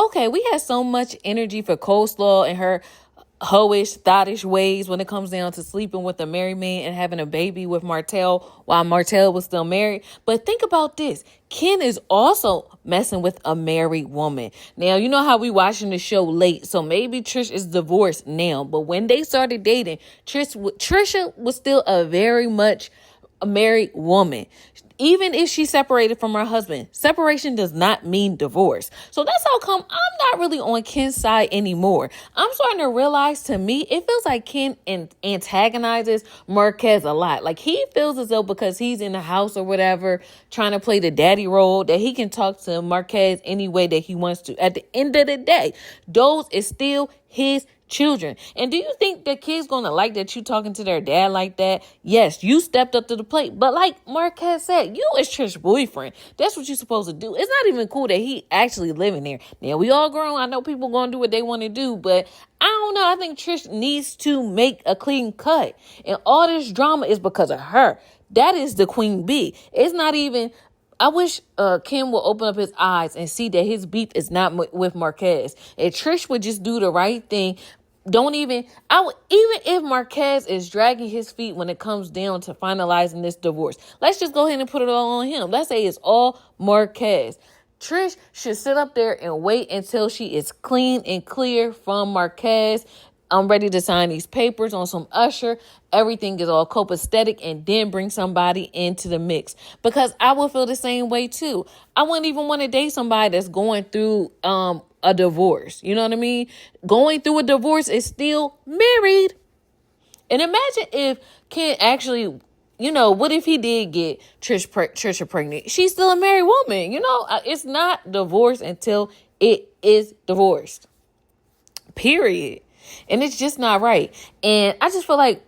okay, we had so much energy for coleslaw and her hoish, thottish ways when it comes down to sleeping with a married man and having a baby with Martel while Martel was still married. But think about this. Ken is also messing with a married woman. Now, you know how we watching the show late, so maybe Trish is divorced now. But when they started dating, Trisha was still a very much a married woman. Even if she separated from her husband, separation does not mean divorce. So that's how come I'm not really on Ken's side anymore. I'm starting to realize, to me, it feels like Ken antagonizes Marques a lot. Like he feels as though because he's in the house or whatever, trying to play the daddy role, that he can talk to Marques any way that he wants to. At the end of the day, those is still his children. And do you think the kids gonna like that you talking to their dad like that? Yes, you stepped up to the plate. But like Marques said, you is Trish's boyfriend. That's what you're supposed to do. It's not even cool that he actually living there. Now, we all grown. I know people gonna do what they want to do, but I don't know. I think Trish needs to make a clean cut. And all this drama is because of her. That is the queen bee. It's not even... I wish Kim would open up his eyes and see that his beef is not with Marques. If Trish would just do the right thing, even if Marques is dragging his feet when it comes down to finalizing this divorce, let's just go ahead and put it all on him. Let's say it's all Marques. Trish should sit up there and wait until she is clean and clear from Marques. I'm ready to sign these papers on some Usher. Everything is all copacetic, and then bring somebody into the mix. Because I would feel the same way too. I wouldn't even want to date somebody that's going through a divorce. You know what I mean? Going through a divorce is still married. And imagine if Ken actually, what if he did get Trisha pregnant? She's still a married woman. It's not divorce until it is divorced. Period. And it's just not right. And I just feel like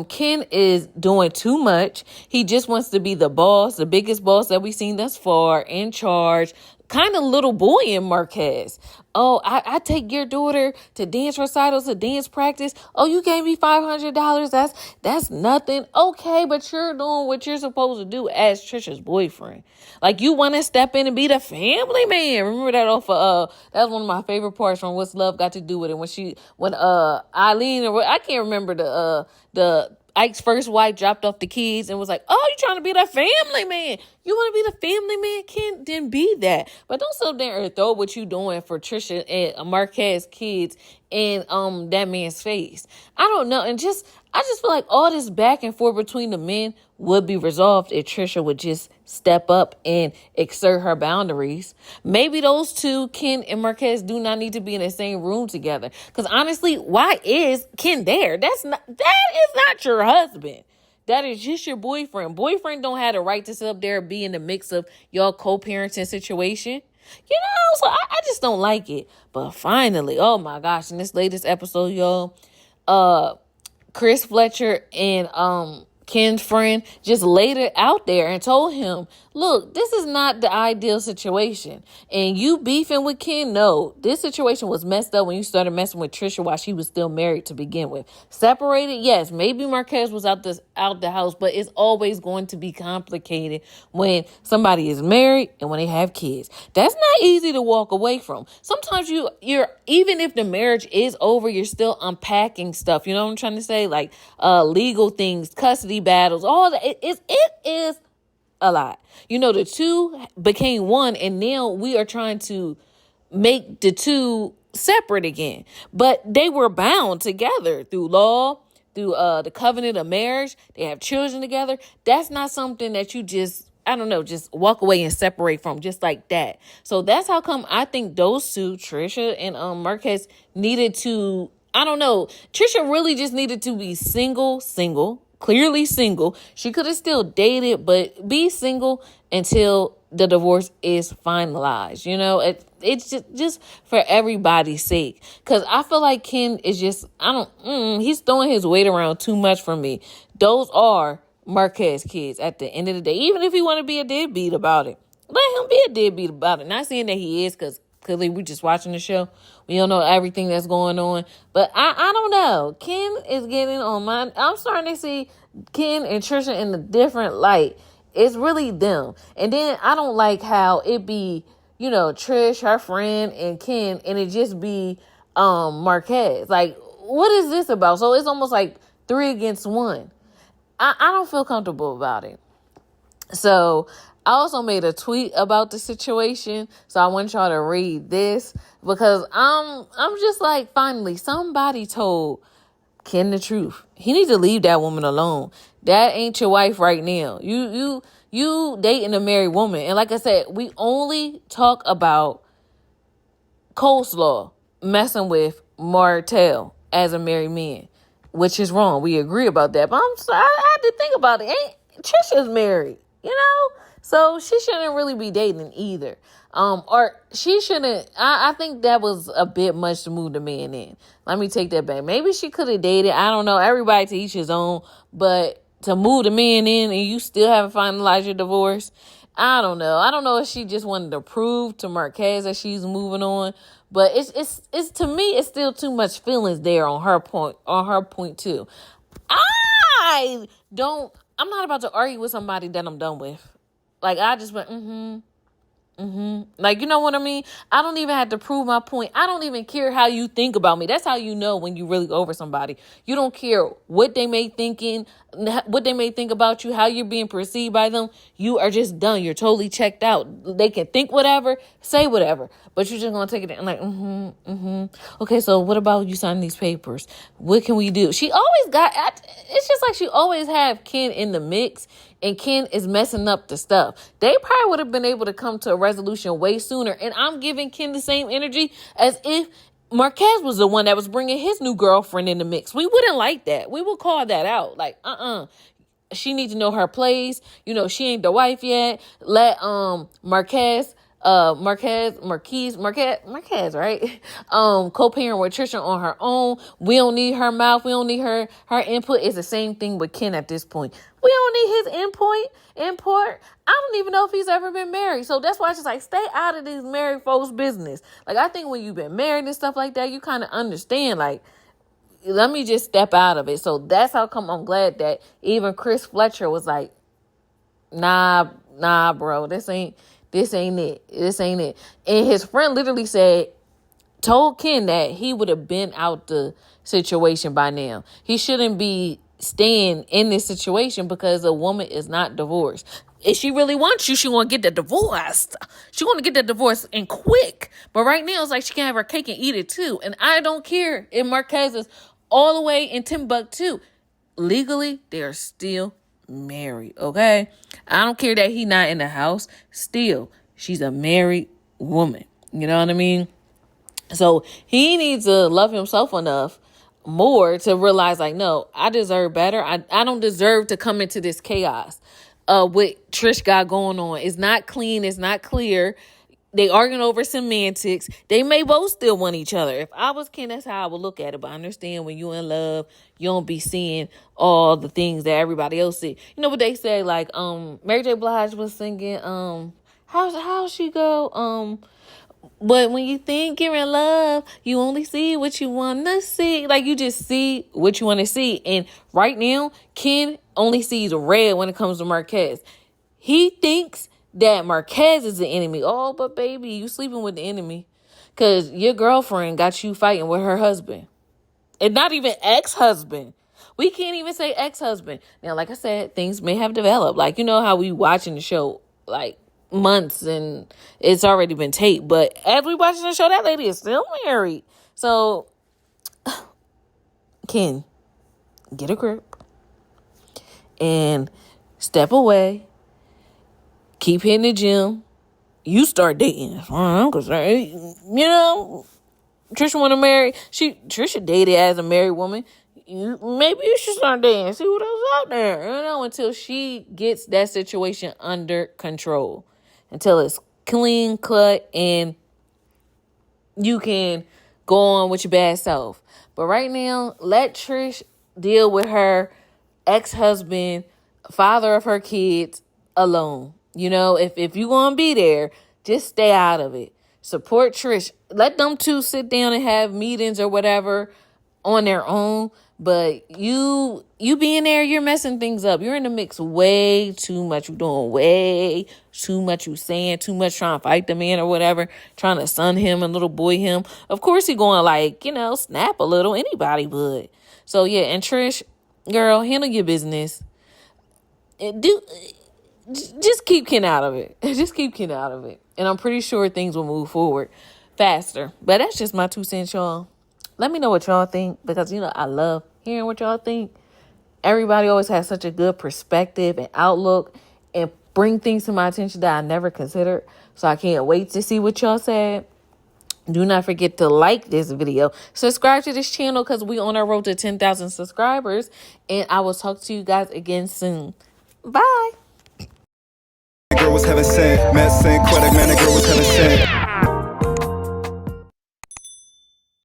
Ken is doing too much. He just wants to be the boss, the biggest boss that we've seen thus far, in charge. Kind of little boy in Marques. Oh, I take your daughter to dance recitals, to dance practice. Oh, you gave me $500. That's nothing. Okay, but you're doing what you're supposed to do as Trisha's boyfriend. Like, you want to step in and be the family man. Remember that that was one of my favorite parts from What's Love Got to Do with It, when Eileen, or I can't remember the Ike's first wife dropped off the kids and was like, oh, you trying to be the family man. You want to be the family man? Ken didn't be that. But don't sit there and throw what you doing for Trisha and Marques' kids in that man's face. I don't know. And I just feel like all this back and forth between the men would be resolved if Trisha would just step up and exert her boundaries. Maybe those two, Ken and Marques, do not need to be in the same room together. Because honestly, why is Ken there? That is not your husband. That is just your boyfriend. Boyfriend don't have the right to sit up there and be in the mix of y'all co-parenting situation. So I just don't like it. But finally, oh my gosh, in this latest episode, y'all, Chris Fletcher and Ken's friend just laid it out there and told him, look, this is not the ideal situation. And you beefing with Ken, no. This situation was messed up when you started messing with Trisha while she was still married to begin with. Separated, yes, maybe Marques was out the house, but it's always going to be complicated when somebody is married and when they have kids. That's not easy to walk away from. Sometimes you're even if the marriage is over, you're still unpacking stuff. You know what I'm trying to say? Like legal things, custody battles, all that. It is a lot. The two became one, and now we are trying to make the two separate again. But they were bound together through law, through the covenant of marriage. They have children together. That's not something that you just walk away and separate from just like that. So that's how come I think those two, Trisha and Marques, needed to, Trisha really just needed to be single, clearly single. She could have still dated, but be single until the divorce is finalized. It's just for everybody's sake. Because I feel like Ken is just, he's throwing his weight around too much for me. Those are Marques' kids at the end of the day. Even if he want to be a deadbeat about it, let him be a deadbeat about it. Not saying that he is, because clearly we're just watching the show. We don't know everything that's going on. But I don't know. Ken is getting on my... I'm starting to see Ken and Trisha in a different light. It's really them. And then I don't like how it be Trish, her friend, and Ken, and it just be Marques. Like, what is this about? So it's almost like 3 against 1. I don't feel comfortable about it. So I also made a tweet about the situation. So I want y'all to read this because I'm just like, finally, somebody told Ken the truth. He needs to leave that woman alone. That ain't your wife right now. You dating a married woman. And like I said, we only talk about coleslaw messing with Marital as a married man, which is wrong. We agree about that. But I'm sorry, I had to think about it. Ain't Trisha's married, so she shouldn't really be dating either. Or she shouldn't. I think that was a bit much to move the man in. Let me take that back. Maybe she could have dated. I don't know. Everybody to each his own. But to move the man in and you still haven't finalized your divorce, I don't know. I don't know if she just wanted to prove to Marques that she's moving on. But it's to me, it's still too much feelings there on her point too. I'm not about to argue with somebody that I'm done with. Like, I just went, like, you know what I mean? I don't even have to prove my point. I don't even care how you think about me. That's how you know when you really over somebody. You don't care what they may think about you, how you're being perceived by them. You are just done. You're totally checked out. They can think whatever, say whatever, but you're just going to take it and like, Okay, so what about you signing these papers? What can we do? It's just like she always have Ken in the mix. And Ken is messing up the stuff. They probably would have been able to come to a resolution way sooner. And I'm giving Ken the same energy as if Marques was the one that was bringing his new girlfriend in the mix. We wouldn't like that. We would call that out. Like, she needs to know her place. She ain't the wife yet. Let Marques, right? Co-parent with Trisha on her own. We don't need her mouth. We don't need her input. It's the same thing with Ken at this point. We don't need his input. I don't even know if he's ever been married. So that's why it's just like, stay out of these married folks' business. Like, I think when you've been married and stuff like that, you kind of understand, like, let me just step out of it. So that's how come I'm glad that even Chris Fletcher was like, nah, bro, this ain't it. And his friend literally told Ken that he would have been out the situation by now. He shouldn't be staying in this situation because a woman is not divorced. If she really wants you, she want to get the divorce. She want to get the divorce and quick. But right now, it's like she can have her cake and eat it too. And I don't care if Marques is all the way in Timbuktu. Legally, they're still married, okay? I don't care that he not in the house. Still, she's a married woman. You know what I mean? So he needs to love himself enough more to realize, like, no, I deserve better. I don't deserve to come into this chaos. What Trish got going on. It's not clean. It's not clear. They arguing over semantics. They may both still want each other. If I was Ken, that's how I would look at it. But I understand when you're in love, you don't be seeing all the things that everybody else see. You know what they say? Like, Mary J. Blige was singing, how she go? But when you think you're in love, you only see what you want to see. Like, you just see what you want to see. And right now, Ken only sees red when it comes to Marques. He thinks that Marques is the enemy. Oh, but baby, you sleeping with the enemy. Because your girlfriend got you fighting with her husband. And not even ex-husband. We can't even say ex-husband. Now, like I said, things may have developed. Like, you know how we watching the show, like, months and it's already been taped. But as we watching the show, that lady is still married. So, Ken, get a grip and step away. Keep hitting the gym. You start dating. As far as I'm concerned, Trisha want to marry. Trisha dated as a married woman. Maybe you should start dating. See what else out there. Until she gets that situation under control. Until it's clean cut and you can go on with your bad self. But right now, let Trish deal with her ex-husband, father of her kids, alone. If you want to be there, just stay out of it. Support Trish. Let them two sit down and have meetings or whatever on their own. But you being there, you're messing things up. You're in the mix way too much. You're doing way too much. You saying too much, trying to fight the man or whatever, trying to son him and little boy him. Of course he going like, snap a little. Anybody would. So yeah, and Trish, girl, handle your business. Just keep Ken out of it. Just keep Ken out of it. And I'm pretty sure things will move forward faster. But that's just my 2 cents, y'all. Let me know what y'all think, because, I love hearing what y'all think. Everybody always has such a good perspective and outlook and bring things to my attention that I never considered. So I can't wait to see what y'all said. Do not forget to like this video. Subscribe to this channel because we on our road to 10,000 subscribers. And I will talk to you guys again soon. Bye. Girl was heaven sent, met Synquette, man, that girl was heaven sent.